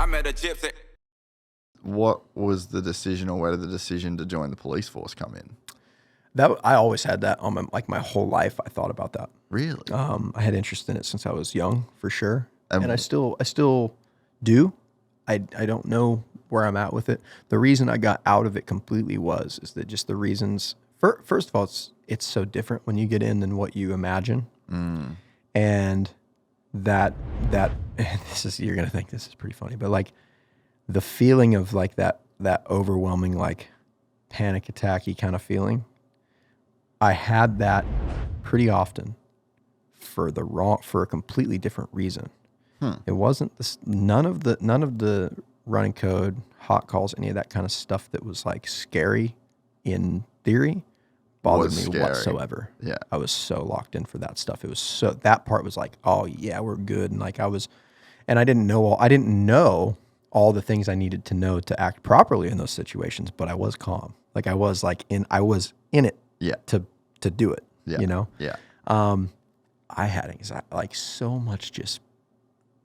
I met a gypsy. What was the decision, or where did the decision to join the police force come in? I always had that on my whole life. I thought about that. Really? I had interest in it since I was young, for sure, And- and I still do. I don't know where I'm at with it. The reason I got out of it completely is that just the reasons. First of all, it's so different when you get in than what you imagine, and that you're gonna think this is pretty funny, but like the feeling of like that overwhelming like panic attacky kind of feeling. I had that pretty often for a completely different reason. It wasn't none of the running code, hot calls, any of that kind of stuff that was like scary in theory bothered me whatsoever. Yeah. I was so locked in for that stuff. It was that part was like, oh yeah, we're good. And like I didn't know all the things I needed to know to act properly in those situations, but I was calm. Like I was in it to do it, you know? Yeah. I had anxiety, like so much just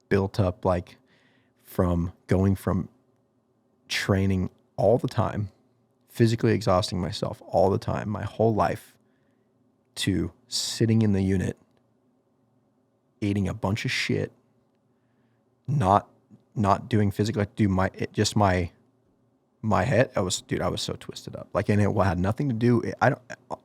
built up, like from going from training all the time, physically exhausting myself all the time, my whole life, to sitting in the unit, eating a bunch of shit, not doing physical, like my head, I was so twisted up. Like, and it had nothing to do,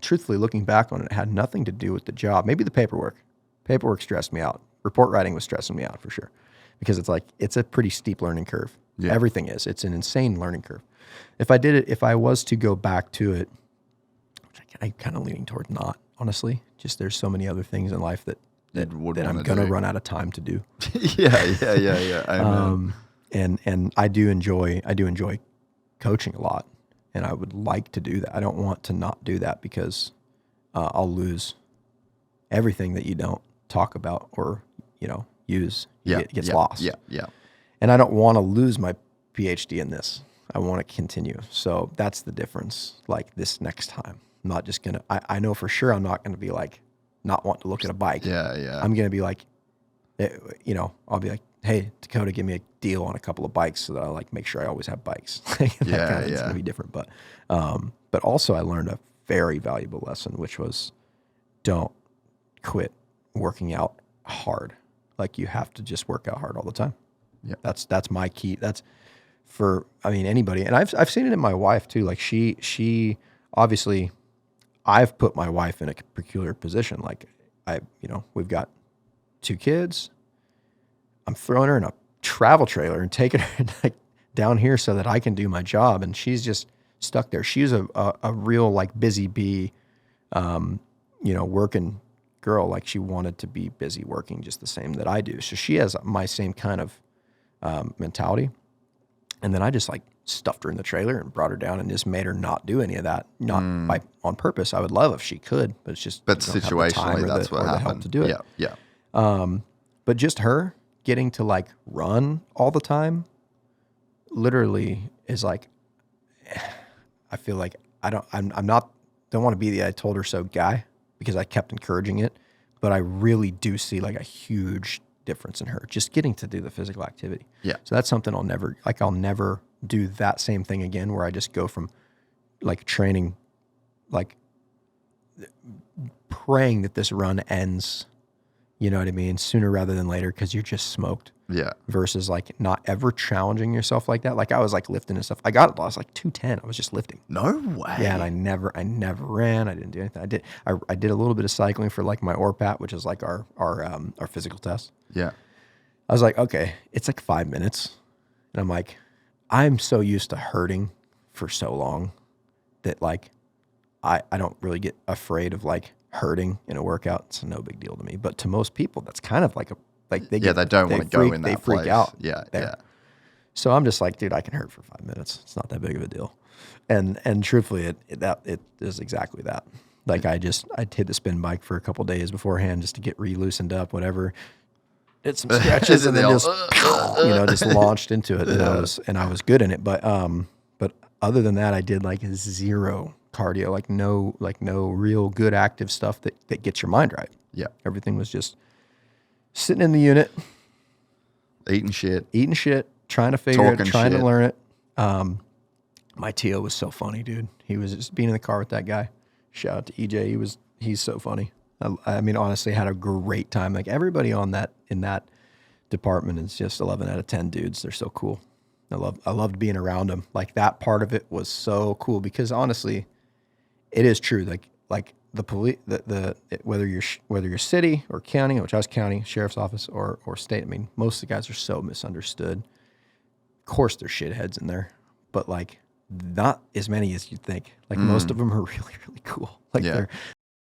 truthfully looking back on it, it had nothing to do with the job. Maybe the paperwork stressed me out. Report writing was stressing me out for sure, because it's a pretty steep learning curve. Yeah. Everything is. It's an insane learning curve. If I was to go back to it, which I'm kind of leaning toward not, honestly, just there's so many other things in life that I'm going to run out of time to do. Yeah. And I do enjoy coaching a lot, and I would like to do that. I don't want to not do that, because I'll lose everything that you don't talk about or, use. It gets lost. Yeah. And I don't want to lose my PhD in this. I want to continue. So that's the difference. Like this next time, I'm not just going to, I know for sure I'm not going to be like, not want to look at a bike. Yeah. I'm going to be like, I'll be like, hey, Dakota, give me a deal on a couple of bikes so that I like make sure I always have bikes. It's going to be different. But also I learned a very valuable lesson, which was don't quit working out hard. Like you have to just work out hard all the time. Yeah. That's my key. That's for, anybody. And I've seen it in my wife too. Like she obviously, I've put my wife in a peculiar position. Like we've got 2 kids. I'm throwing her in a travel trailer and taking her like down here so that I can do my job. And she's just stuck there. She's a real like busy bee, working girl. Like she wanted to be busy working just the same that I do. So she has my same kind of mentality. And then I just like stuffed her in the trailer and brought her down and just made her not do any of that, not on purpose. I would love if she could, but it's just, situationally, that's what happened. Help to do it. Yeah. But just her getting to like run all the time literally is like, I feel like don't want to be the I told her so guy, because I kept encouraging it, but I really do see like a huge difference in her just getting to do the physical activity. Yeah. So that's something I'll never do that same thing again, where I just go from like training, like praying that this run ends, you know what I mean, sooner rather than later, because you're just smoked. Yeah. Versus like not ever challenging yourself like that. Like I was like lifting and stuff. I lost like 210. I was just lifting. No way. Yeah, and I never ran. I didn't do anything. I did a little bit of cycling for like my ORPAT, which is like our physical test. Yeah. I was like, okay, it's like 5 minutes. And I'm like, I'm so used to hurting for so long that like I don't really get afraid of like hurting in a workout. It's no big deal to me. But to most people, that's kind of like they don't want to go in that place. They freak out. Yeah. There. Yeah. So I'm just like, dude, I can hurt for 5 minutes. It's not that big of a deal. And truthfully, it is exactly that. Like I hit the spin bike for a couple days beforehand just to get loosened up, whatever. Did some stretches and then just launched into it. And I was good in it. But other than that, I did like zero cardio, like no real good active stuff that gets your mind right. Yeah. Everything was just sitting in the unit, eating shit, trying to figure it, Talking trying shit. to learn it. My Tio was so funny, dude. He was just being in the car with that guy. Shout out to EJ. He's so funny. I mean, honestly, had a great time. Like everybody in that department is just 11 out of 10 dudes. They're so cool. I loved being around them. Like that part of it was so cool because honestly, it is true. Like the police, whether you're city or county, which I was county, sheriff's office or state. I mean, most of the guys are so misunderstood. Of course, there's shitheads in there, but like not as many as you'd think. Like most of them are really, really cool. Like Yeah.